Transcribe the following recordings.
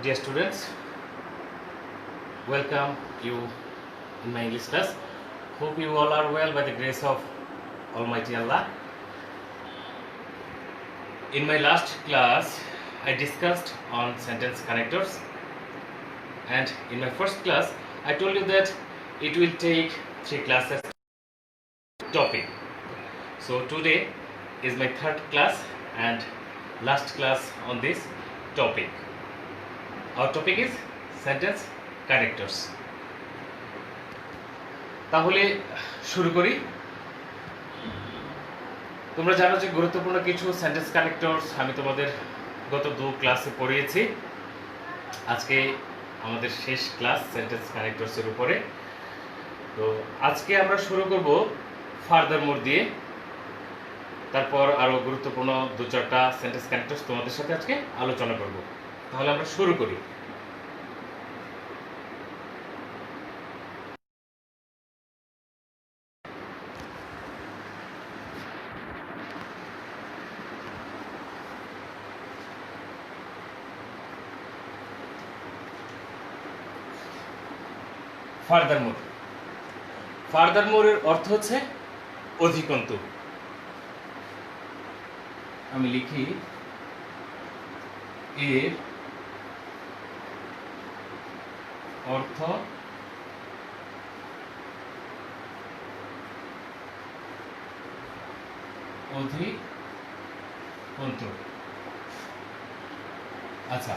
Dear students, welcome you in my English class. Hope you all are well by the grace of Almighty Allah. In my last class, I discussed on sentence connectors, and in my first class, I told you that it will take 3 classes topic. So today is my third class and last class on this topic. Our topic is sentence connectors. তাহলে শুরু করি। তোমরা জানো যে গুরুত্বপূর্ণ কিছু sentence connectors আমি তোমাদের গত 2 ক্লাসে পড়িয়েছি। আজকে আমাদের শেষ ক্লাস সেন্টেন্স কানেক্টরস এর উপরে। তো আজকে আমরা শুরু করব ফার্দারমোর দিয়ে। তারপর আরো গুরুত্বপূর্ণ 2-4টা সেন্টেন্স কানেক্টরস তোমাদের সাথে আজকে আলোচনা করব। তাহলে আমরা শুরু করি। ফার্দারমোর। ফার্দারমোরের অর্থ হচ্ছে অধিকন্তু। আমি লিখি এর অর্থ অধিকন্তু। আচ্ছা,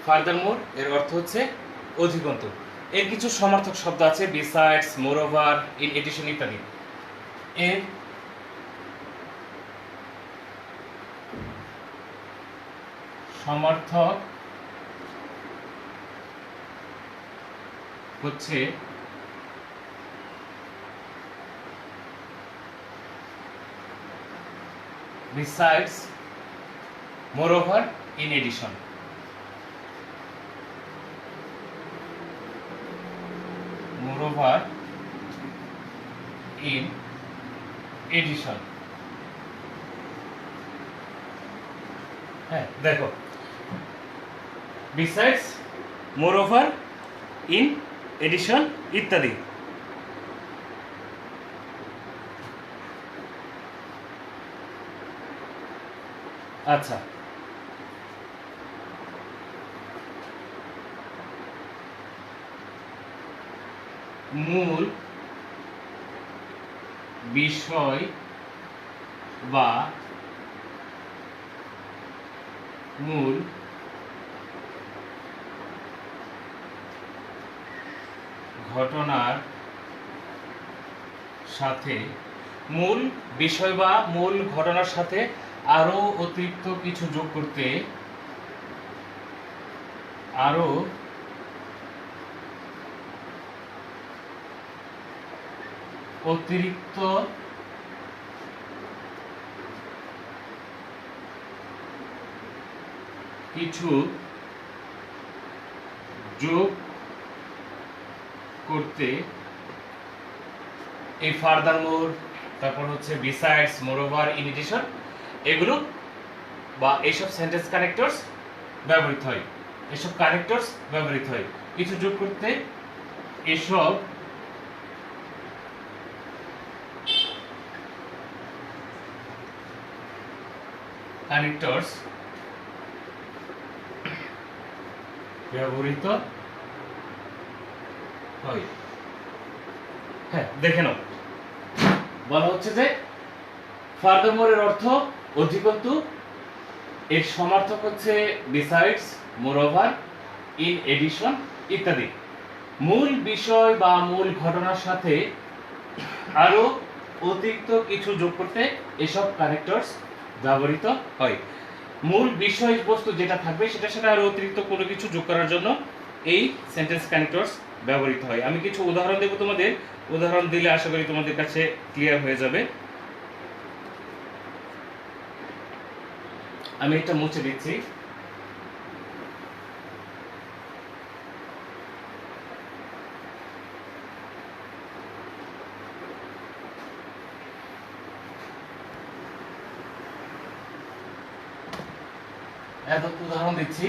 ফার্দারমোর এর অর্থ হচ্ছে অধিকন্তু। এর কিছু সমার্থক শব্দ আছে, বিসাইডস, মোরওভার, ইন এডিশন ইত্যাদি। এর সমার্থক হচ্ছে besides, moreover, in addition. Moreover, in addition. হ্যাঁ, দেখো, বিসাইডস, মোরওভার, ইন এডিশন ইত্যাদি। আচ্ছা, মূল বিষয় বা মূল ঘটনার সাথে, মূল বিষয় বা মূল ঘটনার সাথে আরো অতিরিক্ত কিছু যোগ করতে, আরো অতিরিক্ত কিছু যোগ করতে এই ফার্দারমোর, তারপর হচ্ছে বিসাইডস, মোরওভার, ইন এডিশন, এগুলো বা এইসব সেন্টেন্স কানেক্টরস ব্যবহৃত হয়। এসব কানেক্টরস ব্যবহৃত হয় কিছু যোগ করতে। এসব কানেক্টরস ব্যবহৃত হয়। হ্যাঁ, দেখে নাও, বলা হচ্ছে যে ফার্দারমোরের অর্থ অধিকন্তু, এর সমার্থক হচ্ছে বিসাইডস, মোরওভার, ইন এডিশন ইত্যাদি। মূল বিষয় বা মূল ঘটনার সাথে আরো অতিরিক্ত কিছু যোগ করতে এসব কানেক্টরস ব্যবহৃত হয়। মূল বিষয়বস্তু যেটা থাকবে সেটার সাথে আরো অতিরিক্ত কোনো কিছু যোগ করার জন্য এই সেন্টেন্স কানেক্টরস ব্যবহৃত হয়। আমি কিছু উদাহরণ দেব তোমাদের, উদাহরণ দিলে আশা করি তোমাদের কাছে ক্লিয়ার হয়ে যাবে। আমি এটা মুছে দিচ্ছি। উদাহরণ দিচ্ছি।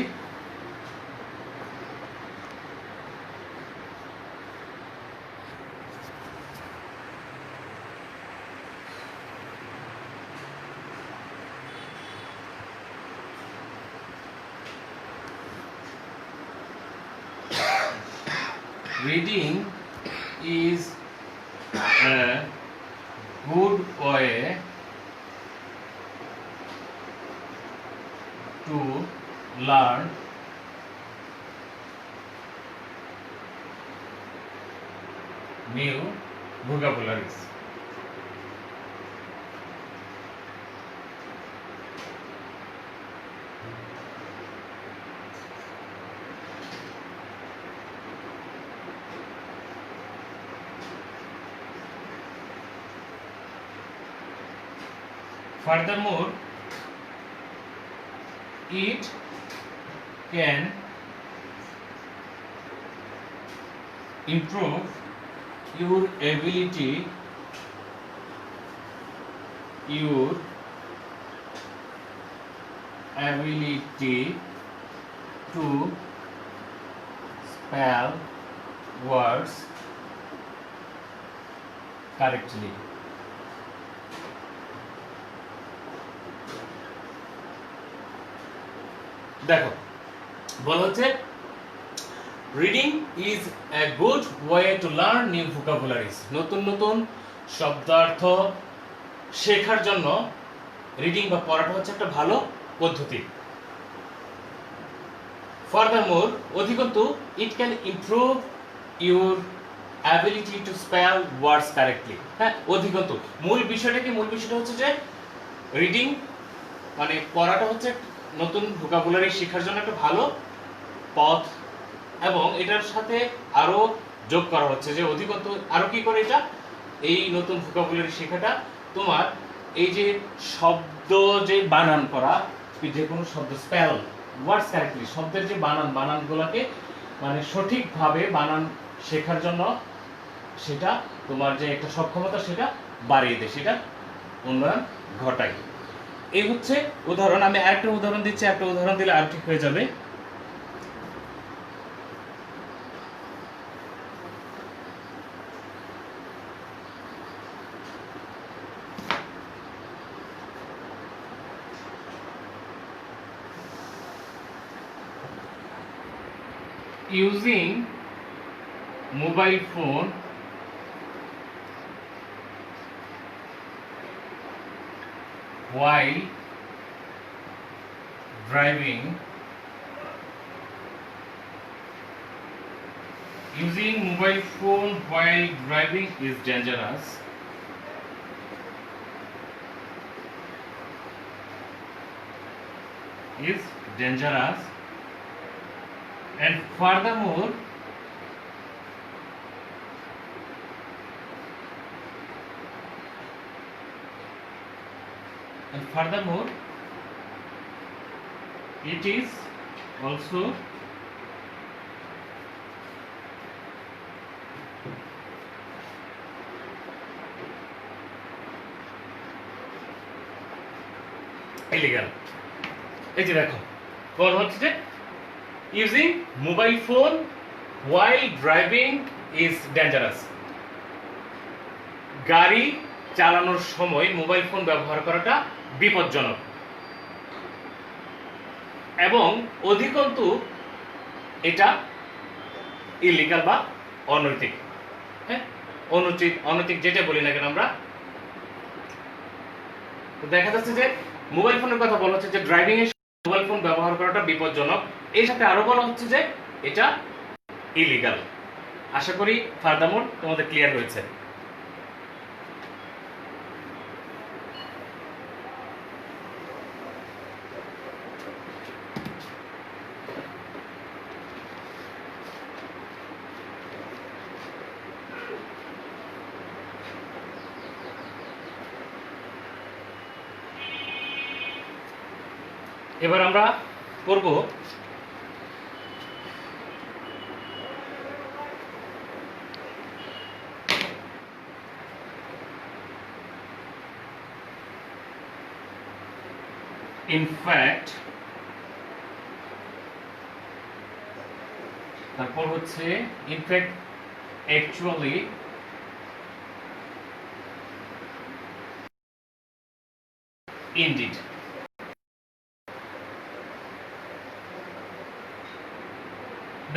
reading is a good way to learn new vocabularies. Furthermore, it can improve your ability to spell words correctly. দেখো বলা হচ্ছে reading is a good way to learn new vocabularies, নতুন নতুন শব্দার্থ শেখার জন্য রিডিং বা পড়াটা হচ্ছে একটা ভালো পদ্ধতি। ফার্দারমোর, অধিকন্তু, it can improve your ability to spell words correctly. হ্যাঁ, অধিকন্তু মূল বিষয়টা কি? মূল বিষয়টা হচ্ছে যে রিডিং মানে পড়াটা হচ্ছে নতুন ভোকাবুলারি শেখার জন্য একটা ভালো পথ, এবং এটার সাথে আরো যোগ করা হচ্ছে যে অধিকন্তু আরো কি করে এটা, এই নতুন ভোকাবুলারি শেখাটা তোমার এই যে শব্দ যে বানান করা, যে কোনো শব্দ স্পেল ওয়ার্ডস কারেক্টলি, শব্দের যে বানানগুলোকে মানে সঠিকভাবে বানান শেখার জন্য সেটা তোমার যে একটা সক্ষমতা সেটা বাড়িয়ে দেয়, সেটা উন্নয়ন ঘটায়। এই হচ্ছে উদাহরণ। আমি আরেকটা উদাহরণ দিচ্ছি, একটা উদাহরণ দিলে আর ঠিক হয়ে যাবে। Using mobile phone while driving, using mobile phone while driving is dangerous. Is dangerous, and furthermore, it is also illegal. এই যে দেখো কোন হচ্ছে যে using mobile phone while driving is dangerous, গাড়ি চালানোর সময় মোবাইল ফোন ব্যবহার করাটা বিপজ্জনক, এবং অধিকন্তু এটা ইলিগাল বা অনৈতিক। হ্যাঁ, অনৈতিক যেটা বলি না কেন আমরা। তো দেখা যাচ্ছে যে মোবাইল ফোনের কথা বলা হচ্ছে যে ড্রাইভিং এর মোবাইল ফোন ব্যবহার করাটা বিপজ্জনক, এর সাথে আরো বলা হচ্ছে যে এটা ইলিগাল। আশা করি ফার্দারমোর তোমাদের ক্লিয়ার হয়েছে। এবার আমরা করব ইনফ্যাক্ট, তারপর হচ্ছে ইনফ্যাক্ট, অ্যাকচুয়ালি, ইনডিড।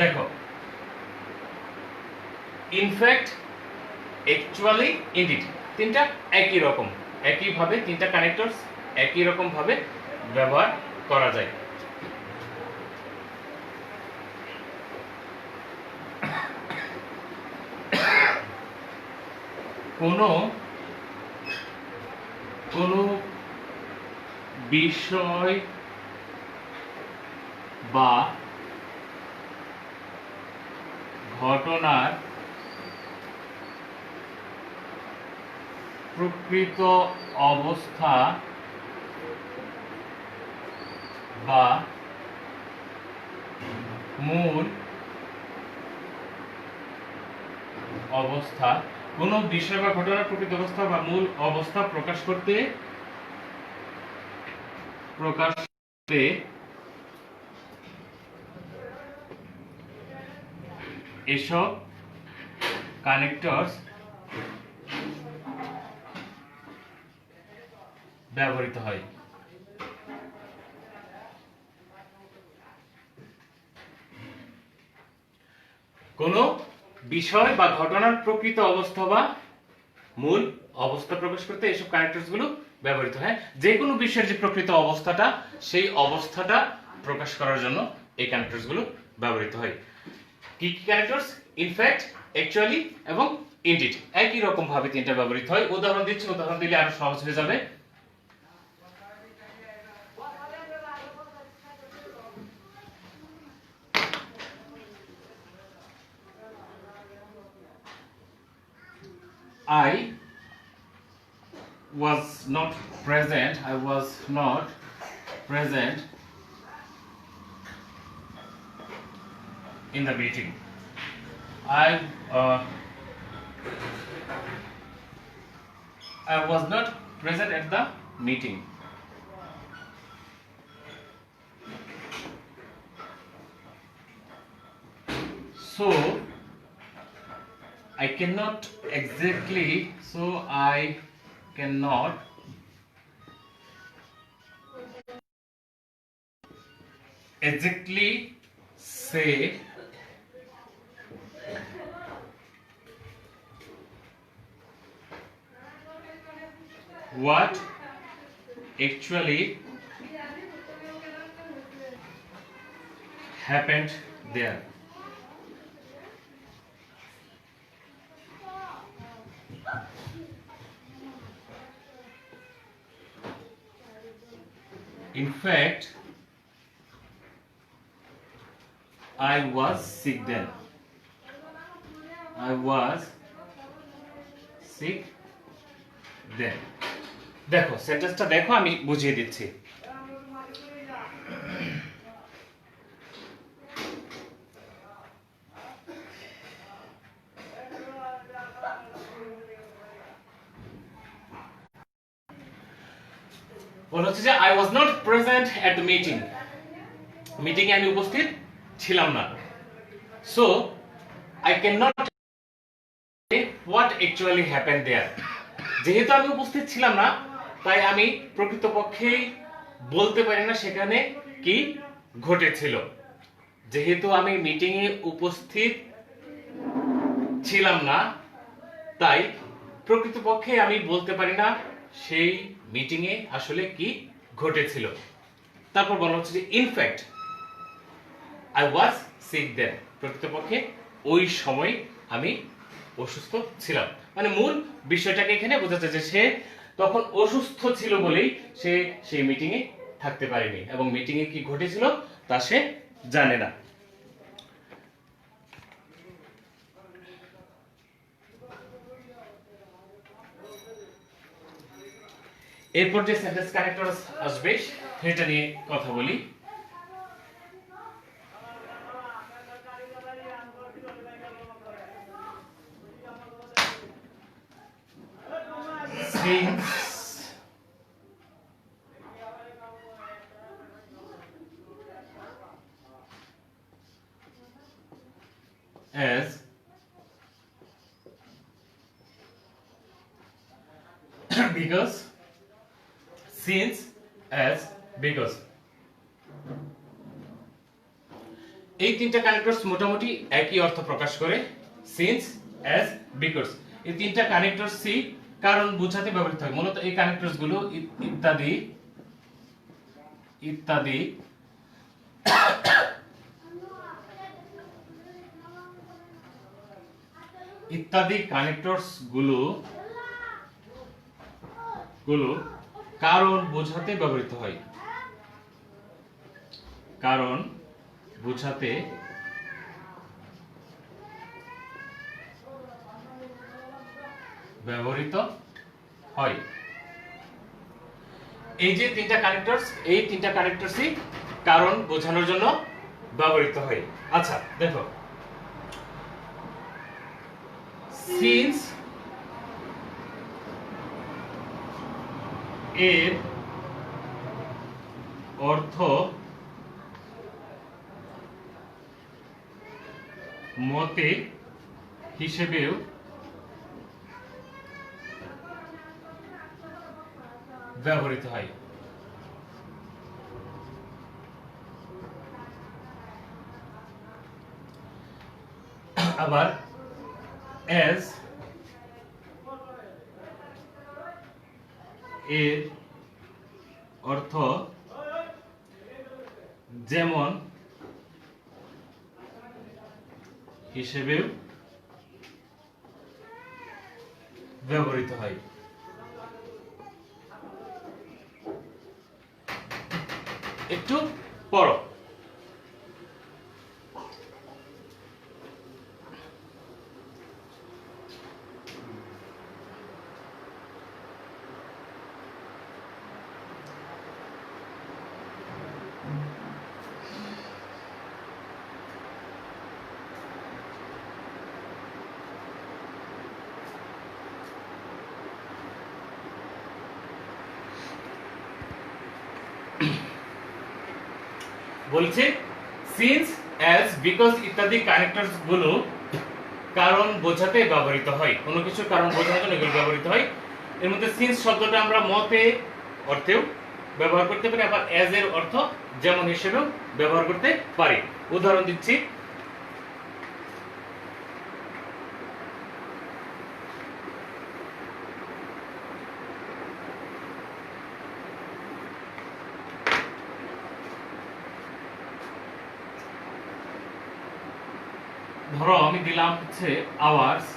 দেখো ইনফ্যাক্ট, অ্যাকচুয়ালি, ইনডিড, তিনটা একই রকম, একইভাবে তিনটা কানেক্টরস একই রকম ভাবে ব্যবহার করা যায়। কোনো বিষয় বা ঘটনার প্রকৃত অবস্থা বা মূল অবস্থা, কোনো বিষয় বা ঘটনার প্রকৃত অবস্থা বা মূল অবস্থা প্রকাশ করতে এসব কানেক্টরস ব্যবহৃত হয়। কোনো বিষয় বা ঘটনার প্রকৃত অবস্থা বা মূল অবস্থা প্রকাশ করতে এসব কানেক্টরস গুলো ব্যবহৃত হয়। যে কোনো বিষয়ের যে প্রকৃত অবস্থাটা, সেই অবস্থাটা প্রকাশ করার জন্য এই কানেক্টরস গুলো ব্যবহৃত হয়। কি কি কানেক্টরস? ইনফ্যাক্ট, অ্যাকচুয়ালি এবং ইনডিড, একই রকম ভাবে তিনটা ব্যবহৃত হয়। উদাহরণ দিচ্ছি, উদাহরণ দিলে আরো সহজ হয়ে যাবে। I was not present in the meeting. I was not present at the meeting. So I cannot exactly say what actually happened there. In fact, I was sick then. দেখো সেন্টেন্সটা দেখো, আমি বুঝিয়ে দিচ্ছি। বলা হচ্ছে যে I was not present at the meeting. মিটিংয়ে আমি উপস্থিত ছিলাম না। So I cannot say what actually happened there. যেহেতু আমি উপস্থিত ছিলাম না, তাই আমি প্রকৃতপক্ষেই বলতে পারি না সেখানে কি ঘটেছিল। যেহেতু আমি মিটিংয়ে উপস্থিত ছিলাম না, তাই প্রকৃতপক্ষে আমি বলতে পারি না সেই মিটিংয়ে আসলে কি ঘটেছিল। তারপর বলা হচ্ছে যে in fact I was sick then. প্রকৃতপক্ষে ওই সময় আমি অসুস্থ ছিলাম। মানে মূল বিষয়টাকে এখানে বোঝাচ্ছে যে সে তখন অসুস্থ ছিল বলেই সে সেই মিটিংয়ে থাকতে পারেনি এবং মিটিংয়ে কি ঘটেছিল তা সে জানে না। এরপর যে সেন্টেন্স কানেক্টর আসবে সেটা নিয়ে কথা বলি। As because, since, as, because, এই তিনটা কানেক্টরস মোটামুটি একই অর্থ প্রকাশ করে। সিন্স অ্যাজ বিকজ এই তিনটা কানেক্টর সি কারণ বোঝাতে ব্যবহৃত হয়। মূলত এই কানেক্টরস গুলো ইত্যাদি ইত্যাদি ইত্যাদি কানেক্টরস গুলো কারণ বোঝাতে ব্যবহৃত হয়। কারণ বোঝাতে ব্যবহৃত হয়। এই যে তিনটা কানেক্টরস, এই তিনটা কানেক্টরসই কারণ বোঝানোর জন্য ব্যবহৃত হয়। আচ্ছা দেখো, সিন্স এর অর্থ মতে হিসেবেও ব্যবহৃত হয়। আবার অ্যাজ এর অর্থ যেমন হিসেবেও ব্যবহৃত হয়। একটু পড়ো। বলছে সিন্স অ্যাজ বিকজ ইত্যাদি কানেক্টরস গুলো কারণ বোঝাতে ব্যবহৃত হয়। কোনো কিছু কারণ বোঝানোর জন্য এগুলো ব্যবহৃত হয়। এর মধ্যে সিন্স শব্দটা আমরা মতে অর্থেও ব্যবহার করতে পারি, আবার অ্যাজ এর অর্থ যেমন হিসেবেও ব্যবহার করতে পারি। উদাহরণ দিচ্ছি, ধরো আমি দিলাম হচ্ছে আওয়ার্স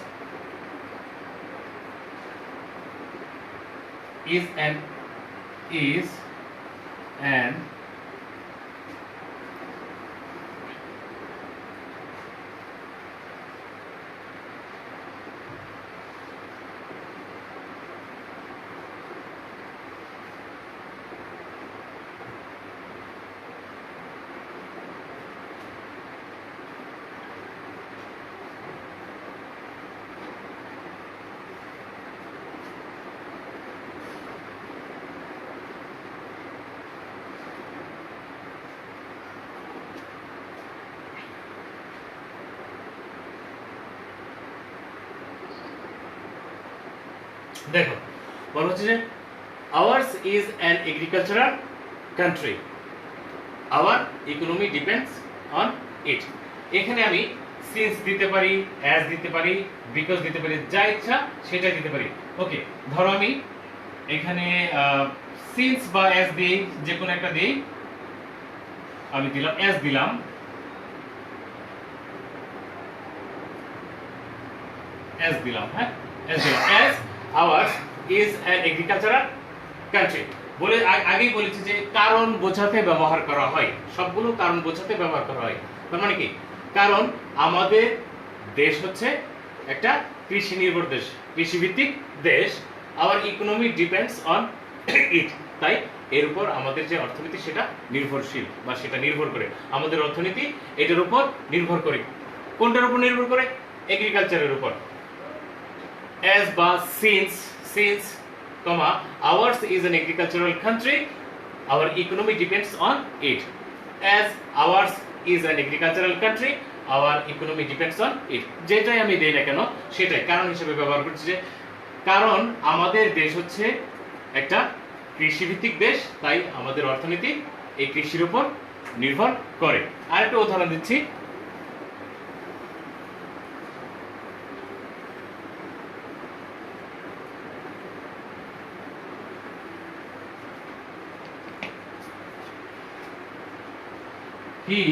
is an দেখো বলা হচ্ছে যে hours is an agricultural country, hour economy depends on it. এখানে আমি সিন্স দিতে পারি, অ্যাজ দিতে পারি, বিকজ দিতে পারি, যা ইচ্ছা সেটাই দিতে পারি। ওকে, ধরো আমি এখানে সিন্স বা অ্যাজ দিই, যে কোনো একটা দিই। আমি দিলাম অ্যাজ, দিলাম অ্যাজ দিলাম, হ্যাঁ অ্যাজ দিলাম, as hours is an agricultural country. বলে আগেই বলেছি যে কারণ বোঝাতে ব্যবহার করা হয়, সবগুলো কারণ বোঝাতে ব্যবহার করা হয়। তার মানে কি, কারণ আমাদের দেশ হচ্ছে একটা কৃষি নির্ভর দেশ, কৃষি ভিত্তিক দেশ। Hour economy depends on it, তাই এর উপর আমাদের যে অর্থনীতি সেটা নির্ভরশীল বা সেটা নির্ভর করে। আমাদের অর্থনীতি এটার উপর নির্ভর করে। কোনটার উপর নির্ভর করে? এগ্রিকালচারের উপর। As বা since, ours is an agricultural country, our economy depends on it. As ours is an agricultural country, our economy depends on it. যেটাই আমি দেই না কেন সেটাই কারণ হিসেবে ব্যবহার করছি, যে কারণ আমাদের দেশ হচ্ছে একটা কৃষিভিত্তিক দেশ, তাই আমাদের অর্থনীতি এই কৃষির উপর নির্ভর করে। আরেকটা উদাহরণ দিচ্ছি, he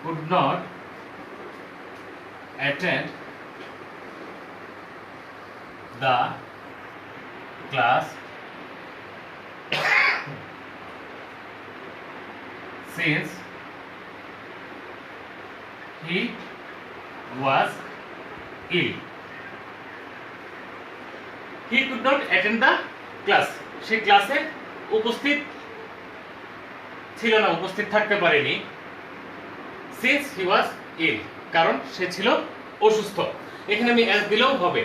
could not attend the class since he was ill. He could not attend the class, সে ক্লাসে উপস্থিত ছিল না, উপস্থিত থাকতে পারেনি। সিন্স হি ওয়াজ ইল, কারণ সে ছিল অসুস্থ। এখানে আমি অ্যাজ দিলেও হবে,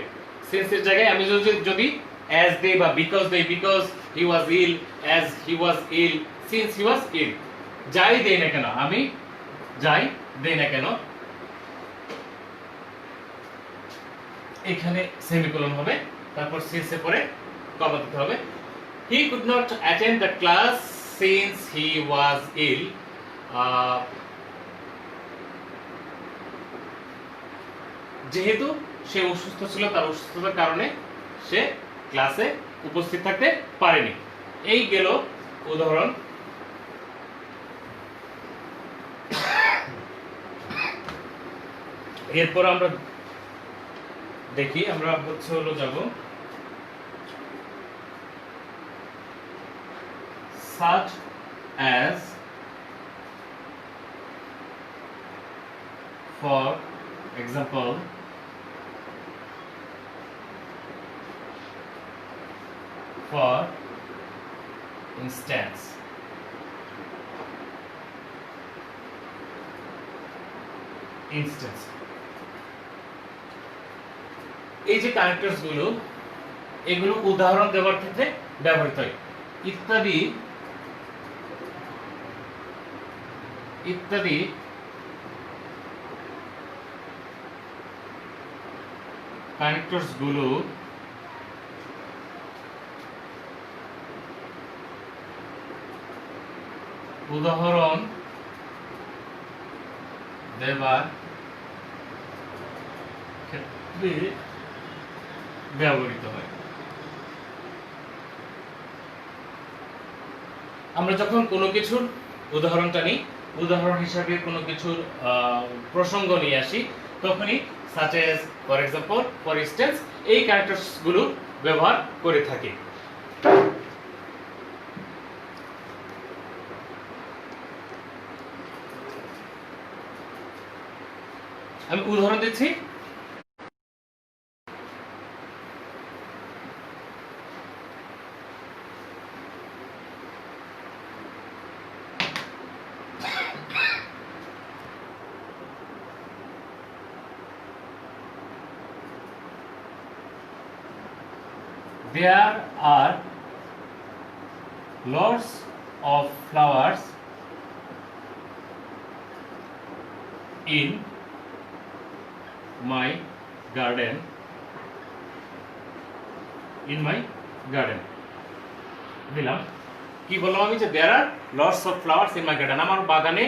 সিন্স এর জায়গায় আমি যদি অ্যাজ দেই বা বিকজ দেই, because he was ill, as he was ill, since he was ill, যাই দেই না কেন, আমি যাই দেই না কেন, এখানে সেমিকোলন হবে, তারপর সিন্স এর পরে কমা দিতে হবে। He could not attend the class since he was ill. যেহেতু সে অসুস্থ ছিল, তার অসুস্থতার কারণে সে ক্লাসে উপস্থিত থাকতে পারেনি। এই গেল উদাহরণ। এরপর আমরা দেখি, আমরা হচ্ছে হলো যাব such as, for example, for instance, এই যে কানেক্টরস গুলো, এগুলো উদাহরণ দেওয়ার ক্ষেত্রে ব্যবহৃত হয়। ইত্যাদি ইত্যাদি কানেক্টরস গুলো উদাহরণ দেবার ক্ষেত্রে ব্যবহৃত হয়। আমরা যখন কোনো কিছুর উদাহরণটা নিই, উদাহরণ হিসাবে কোনো কিছুর প্রসঙ্গ নিয়ে আসি, তখনই such as, for example, for instance, এই ক্যারেক্টারস গুলো ব্যবহার করে থাকি। আমি উদাহরণ দিচ্ছি। There are lots of flowers in my garden. দিলাম কি বললাম আমি, যে there are lots of flowers in my garden, আমার বাগানে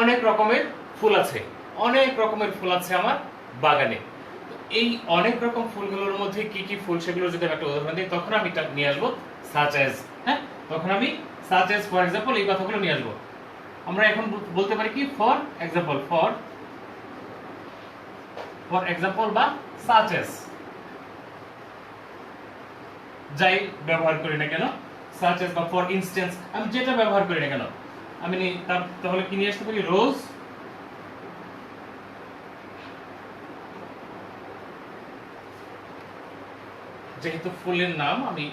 অনেক রকমের ফুল আছে, অনেক রকমের ফুল আছে আমার বাগানে। এই অনেক রকম ফুলগুলোর মধ্যে কি কি ফুল, সেগুলো যদি আমি একটা উদাহরণ দিই, তখন আমি এটা নিয়ে আসবো such as। হ্যাঁ, তখন আমি such as, for example, এই কথাগুলো নিয়ে আসবো। আমরা এখন বলতে পারি কি for example, for example বা such as, যাই ব্যবহার করি না কেন, such as বা for instance, আমি যেটা ব্যবহার করি না কেন, আমি তাহলে কি নিয়ে আসতে পারি, রোজ, যেহেতু ফুলের নাম আমি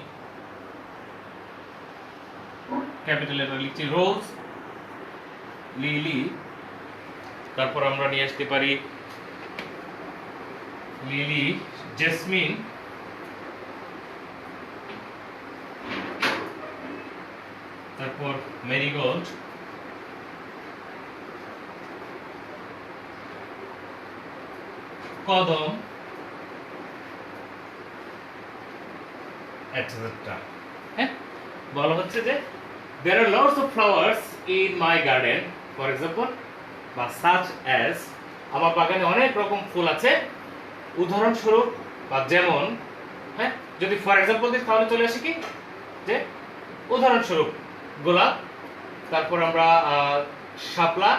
ক্যাপিটাল লেটার লিখছি, রোজ, লিলি, তারপর আমরা নিয়ে আসতে পারি লিলি, জেসমিন, তারপর মেরিগোল্ড, কদম, etc. হ্যাঁ, বলা হচ্ছে যে there are lots of flowers in my garden, for example, বা such as, আমার বাগানে অনেক রকম ফুল আছে, উদাহরণস্বরূপ বা যেমন। হ্যাঁ, যদি ফর এক্সাম্পল দিই তাহলে চলে আসে কি, যে উদাহরণস্বরূপ গোলাপ, তারপর আমরা শাপলা,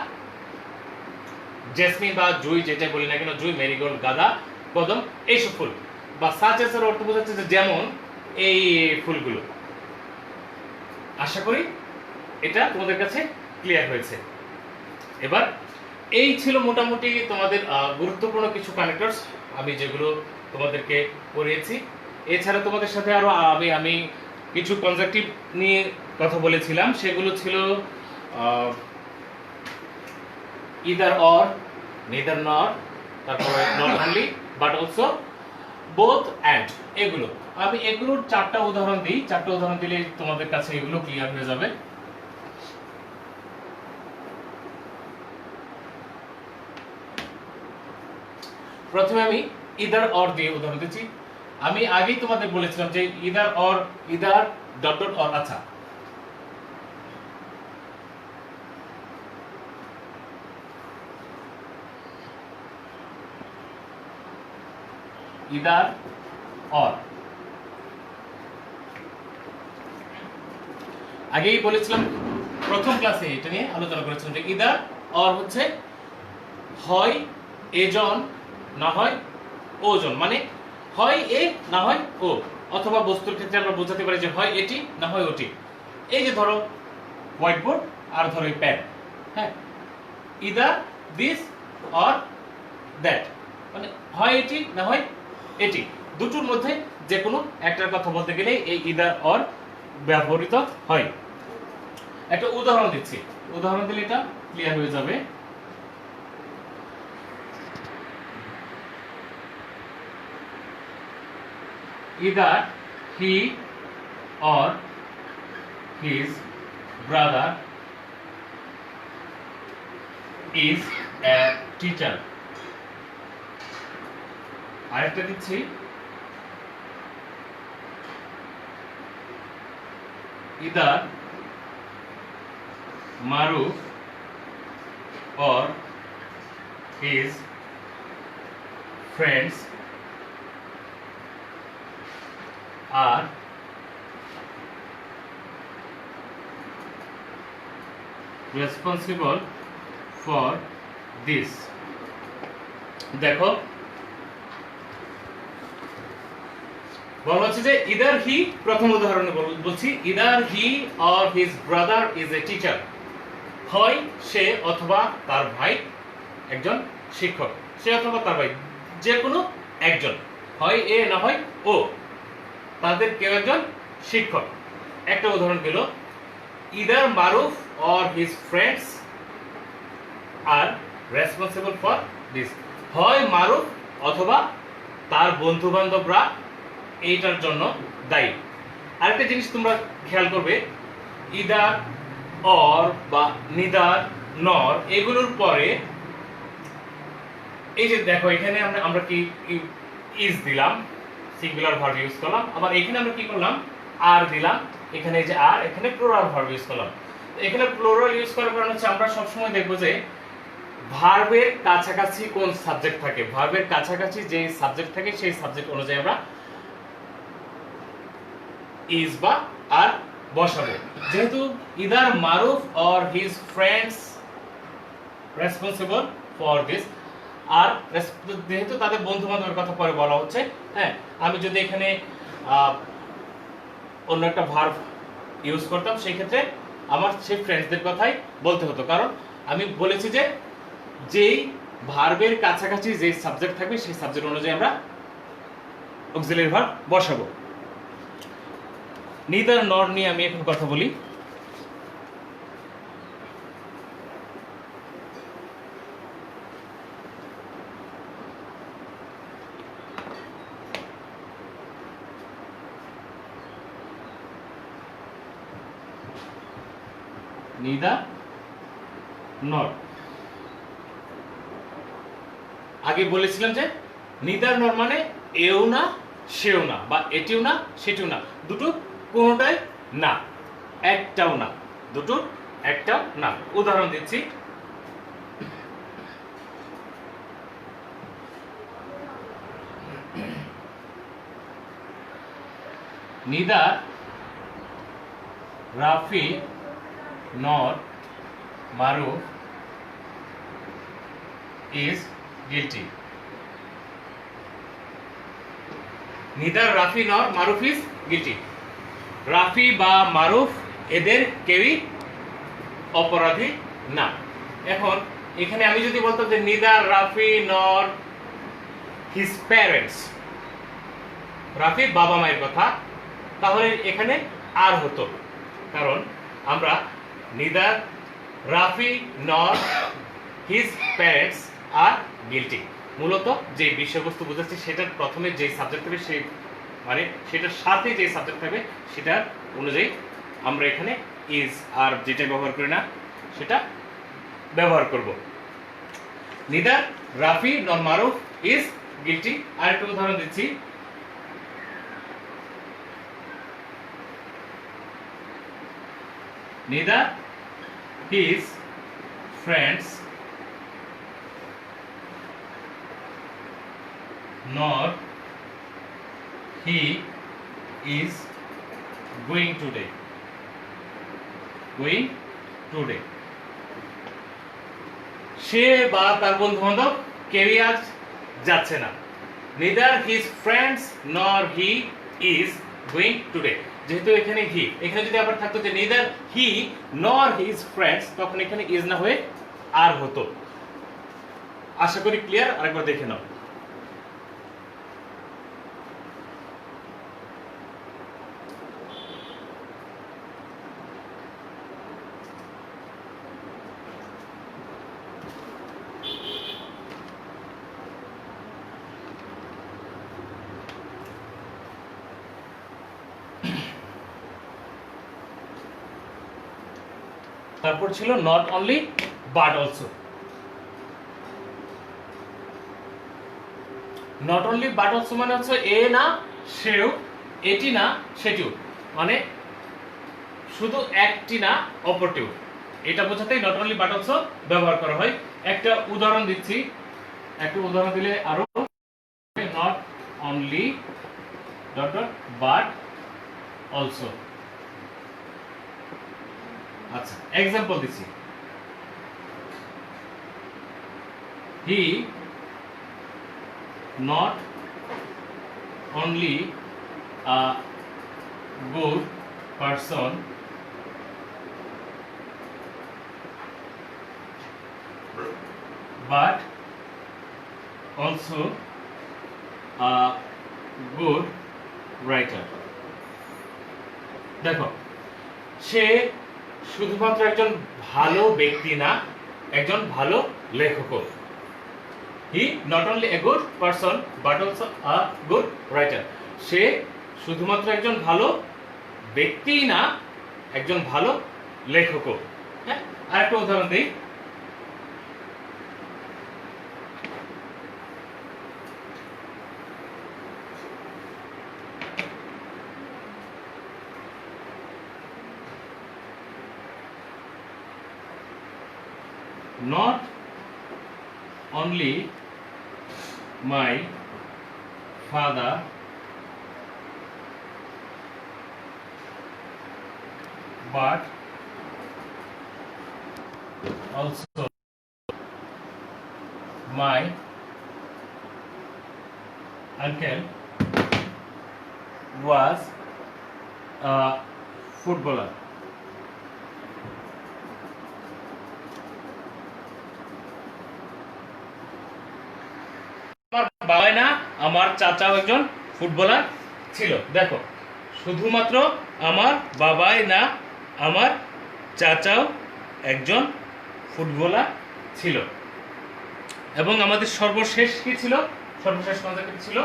জেসমিন বা জুই যেটা বলি না কেন, জুই, মেরিগোল্ড, গাঁদা, কদম, এইসব ফুল বা সাচ এর অর্থ বোঝাচ্ছে যে যেমন এই ফুলগুলো। আশা করি এটা তোমাদের কাছে ক্লিয়ার হয়েছে। এবার এই ছিল মোটামুটি তোমাদের গুরুত্বপূর্ণ কিছু কানেক্টরস আমি যেগুলো তোমাদেরকে পড়িয়েছি। এছাড়া তোমাদের সাথে আরো আমি কিছু কনজাংটিভ নিয়ে কথা বলেছিলাম, সেগুলো ছিল ইদার অর, নেদার নর, তারপরে not only but also, both and, এগুলো আমি এগুলোর চারটা উদাহরণ দিই। চারটা উদাহরণ দিলে তোমাদের কাছে এগুলো ক্লিয়ার হয়ে যাবে। প্রথমে আমি ইদার অর দিয়ে উদাহরণ দিচ্ছি। আমি আগেই তোমাদের বলেছিলাম যে either or, either dot dot or. আচ্ছা, ইদার অর আগেই বলেছিলাম, প্রথম ক্লাসে এটা নিয়ে আলোচনা করেছিলাম যে ইদার অর হচ্ছে হয় এজন না হয় ওজন, মানে হয় এ না হয় ও, অথবা বস্তুর ক্ষেত্রে আমরা বোঝাতে পারি যে হয় এটি না হয় ওটি। এই যে ধরো হোয়াইট বোর্ড আর ধরো এই প্যান, হ্যাঁ, ইদার দিস অর দ্যাট, মানে হয় এটি না হয় এটি, দুটোর মধ্যে যে কোনো একটার কথা বলতে গেলে এই ইদার অর ব্যবহৃত হয়। একটা উদাহরণ দিচ্ছি, উদাহরণ দিলে এটা ক্লিয়ার হয়ে যাবে। Either he or his brother is a teacher. আরেকটা দিচ্ছি, either Maruf or his friends are responsible for this. দেখো বলা হচ্ছে যে ইদার হি, প্রথম উদাহরণে বলছি either he or his brother is a teacher, হয় সে অথবা তার ভাই একজন শিক্ষক, সে অথবা তার ভাই যে কোনো একজন, হয় এ না হয় ও, তাদের কেউ একজন শিক্ষক। একটা উদাহরণ দিল, either Maruf or his friends R responsible for this, হয় মারুফ অথবা তার বন্ধু বান্ধবরা এইটার জন্য দায়ী। আরেকটা জিনিস তোমরা খেয়াল করবে, ইদার অর বা নিদার নর এগুলোর পরে এই যে দেখো এখানে আমরা কি ইজ দিলাম, সিঙ্গুলার ভার্ব ইউজ করলাম, আবার এখানে আমরা কি করলাম আর দিলাম, এখানে যে আর, এখানে প্লুরাল ভার্ব ইউজ করলাম। এখানে প্লুরাল ইউজ করার কারণ হচ্ছে আমরা সবসময় দেখবো যে ভার্বের কাছাকাছি কোন সাবজেক্ট থাকে, ভার্বের কাছাকাছি যে সাবজেক্ট থাকে সেই সাবজেক্ট অনুযায়ী আমরা ইজ বা আর বসাবো। যেহেতু either Maruf or his friends responsible for this, আর যেহেতু তাদের বন্ধু বান্ধবের কথা পরে বলা হচ্ছে, হ্যাঁ, আমি যদি এখানে অন্য একটা ভার্ব ইউজ করতাম সেই ক্ষেত্রে আমার সেই ফ্রেন্ডসদের কথাই বলতে হতো, কারণ আমি বলেছি যে যেই ভার্বের কাছাকাছি যে সাবজেক্ট থাকবে সেই সাবজেক্ট অনুযায়ী আমরা অক্সিলারি ভার্ব বসাবো। নিদার নর নিয়ে আমি এখন কথা বলি। নিদার নর, আগে বলেছিলাম যে নিদার নর মানে এও না সেও না, বা এটিও না সেটিও না, দুটো কোনোটাই না, একটাও না, দুটো একটাও না। উদাহরণ দিচ্ছি, neither Rafi nor Maruf is guilty. Neither Rafi nor Maruf is guilty. Rafi বা মারুফ এদের কেউই অপরাধী না। এখন এখানে আমি যদি বলতাম যে নিদার রাফি নর হিজ প্যারেন্টস, রাফির বাবা মায়ের কথা, তাহলে এখানে আর হতো, কারণ আমরা নিদার রাফি নর হিজ প্যারেন্টস আর গিলটি, মূলত যে বিষয়বস্তু বুঝাচ্ছি সেটার প্রথমে যে সাবজেক্ট থাকবে সেই মানে সেটার সাথে যে সাবজেক্ট থাকবে সেটার অনুযায়ী আমরা এখানে ইজ আর যেটা ব্যবহার করি না সেটা ব্যবহার করব। নিদার রাফি নর মারুফ ইজ গিলটি। আরেকটা উদাহরণ দিচ্ছি, neither his friends nor he is going today. সে বা তার বন্ধু বান্ধব কেউই আজ যাচ্ছে না। neither his friends nor he is going today, যেহেতু এখানে হি, এখানে যদি আবার থাকতো যে neither he nor his friends, তখন এখানে ইজ না হয়ে আর হতো। আশা করি ক্লিয়ার। আরেকবার দেখে নাও। তারপর ছিল not only but also. Not only but also মানে হচ্ছে এ না সেও, এটি না সেটিও, মানে শুধু একটি না অপরটিও, এটা বোঝাতেই নট অনলি বাট অলসো ব্যবহার করা হয়। একটা উদাহরণ দিচ্ছি, একটা উদাহরণ দিলে আরো, not only dot dot but also. আচ্ছা, এক্সাম্পল দিচ্ছি, he not only a good person but also a good writer. দেখো, সে শুধুমাত্র একজন ভালো ব্যক্তি না, একজন ভালো লেখকও। He not only a good person but also a good writer. সে শুধুমাত্র একজন ভালো ব্যক্তি না, একজন ভালো লেখকও। হ্যাঁ, আরেকটা উদাহরণ দিই, not only my father but also my uncle was a footballer. আমার বাবা না, আমার চাচাও একজন ফুটবলার ছিল। দেখো, শুধুমাত্র আমার বাবাই না, আমার চাচাও একজন ফুটবলার ছিল। এবং আমাদের সর্বশেষ কি ছিল? সর্বশেষ কনসেপ্ট ছিল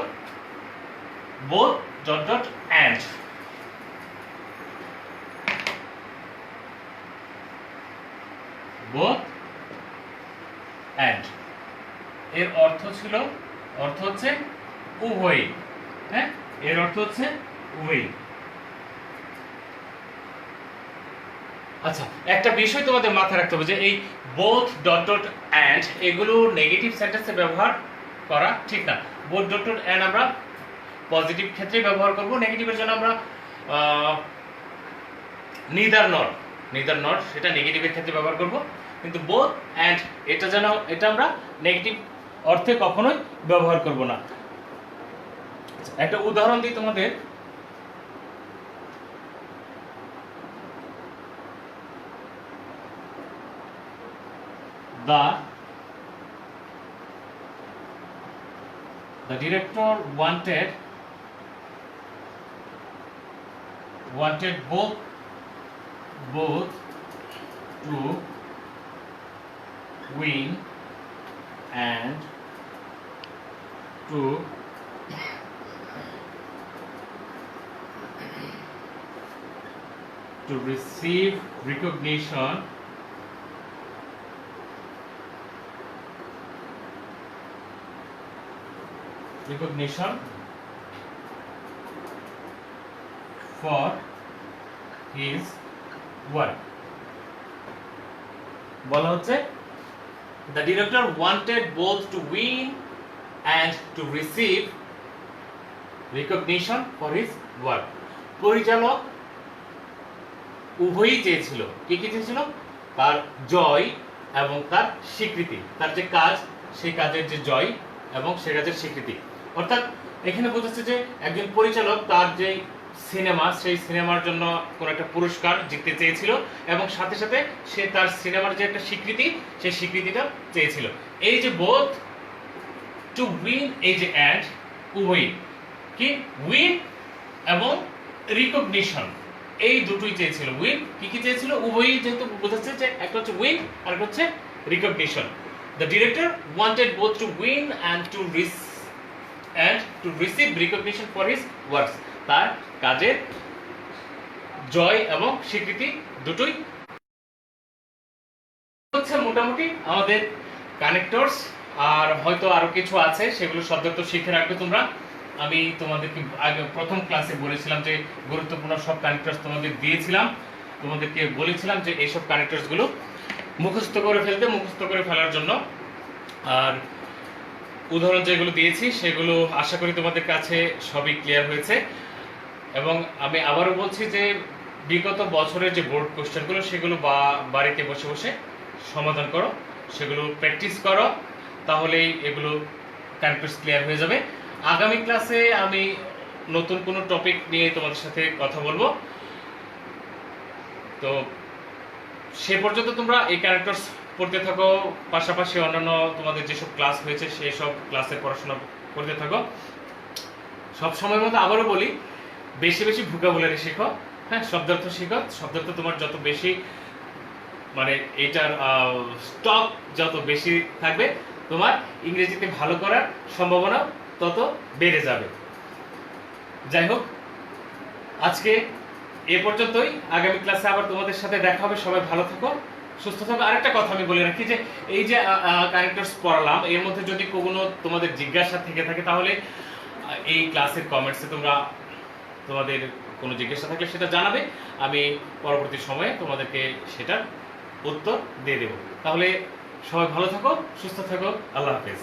both dot dot and. Both and এর অর্থ হচ্ছে উভয়ই। হ্যাঁ, এর অর্থ হচ্ছে উভয়ই। আচ্ছা, একটা বিষয় তোমাদের মাথায় রাখতে হবে যে এই বোথ ডট ডট অ্যান্ড এগুলো নেগেটিভ সেন্টেন্সে ব্যবহার করা ঠিক না। বোথ ডট ডট অ্যান্ড আমরা পজিটিভ ক্ষেত্রে ব্যবহার করব, নেগেটিভের জন্য আমরা নিদার নর নিদার নট সেটা নেগেটিভের ক্ষেত্রে ব্যবহার করব, কিন্তু বোথ অ্যান্ড এটা আমরা নেগেটিভ অর্থে কখনোই ব্যবহার করব না। একটা উদাহরণ দিই তোমাদের। The director wanted both to win and to receive recognition for his work। বলা হচ্ছে the director wanted both to win and to receive recognition for his work। পরিচালক উভয়ই চেয়েছিল, কি চেয়েছিল? তার জয় এবং তার স্বীকৃতি, তার যে কাজ সেই কাজের যে জয় এবং সে কাজের স্বীকৃতি। অর্থাৎ এখানে বোঝাচ্ছে যে একজন পরিচালক তার যে সিনেমা সেই সিনেমার জন্য কোনো একটা পুরস্কার জিততে চেয়েছিল এবং সাথে সাথে সে তার সিনেমার যে একটা স্বীকৃতি সেই স্বীকৃতিটা চেয়েছিল। এই যে বোথ টু উইন, এই যে অ্যান্ড, উভয়ই কি উইন এবং রিকগনিশন, এই দুটোই চেয়েছিল। উইন কি চেয়েছিল? উভয়ই, যেহেতু বোঝাচ্ছে যে একটা হচ্ছে উইন আর একটা হচ্ছে recognition. The director wanted both to win and to receive recognition for his works, তার কাজের জয় এবং স্বীকৃতি দুটোই হচ্ছে মোটামুটি আমাদের কানেক্টরস। আর হয়তো আরো কিছু আছে, সেগুলো শব্দার্থ শিখে রাখবে তোমরা। আমি তোমাদেরকে আগে প্রথম ক্লাসে বলেছিলাম যে গুরুত্বপূর্ণ সব কানেক্টরস তোমাদের দিয়েছিলাম, তোমাদেরকে বলেছিলাম যে এইসব কানেক্টরস গুলো মুখস্থ করে ফেলার জন্য। আর উদাহরণ যেগুলো দিয়েছি সেগুলো আশা করি তোমাদের কাছে সবই ক্লিয়ার হয়েছে। এবং আমি আবারও বলছি যে বিগত বছরের যে বোর্ড কোশ্চেনগুলো সেগুলো বাড়িতে বসে বসে সমাধান করো, সেগুলো প্র্যাকটিস করো, তাহলেই এগুলো কানেক্টরস ক্লিয়ার হয়ে যাবে। আগামী ক্লাসে আমি নতুন কোনো টপিক নিয়ে তোমাদের সাথে কথা বলবো। তো সে পর্যন্ত তোমরা এই কানেক্টরস পড়তে থাকো, পাশাপাশি অন্যান্য তোমাদের যেসব ক্লাস হয়েছে সেই সব ক্লাসে পড়াশোনা করতে থাকো। সব সময় মতো আবারও বলি, বেশি বেশি ভোকাবুলারি শেখো, হ্যাঁ, শব্দার্থ শেখো। শব্দার্থ তোমার যত বেশি, মানে এটার স্টক যত বেশি থাকবে, তোমার ইংরেজিতে ভালো করার সম্ভাবনা তত বেড়ে যাবে। যাই হোক, আজকে এ পর্যন্তই। আগামী ক্লাসে আবার তোমাদের সাথে দেখা হবে। সবাই ভালো থাকো, সুস্থ থাকো। আরেকটা কথা আমি বলে রাখি যে এই যে কানেক্টরস পড়ালাম, এর মধ্যে যদি কোনো তোমাদের জিজ্ঞাসা থেকে থাকে তাহলে এই ক্লাসের কমেন্টসে তোমাদের কোনো জিজ্ঞাসা থাকলে সেটা জানাবে। আমি পরবর্তী সময়ে তোমাদেরকে সেটার উত্তর দিয়ে দেব। তাহলে সবাই ভালো থাকো, সুস্থ থাকো। আল্লাহ হাফেজ।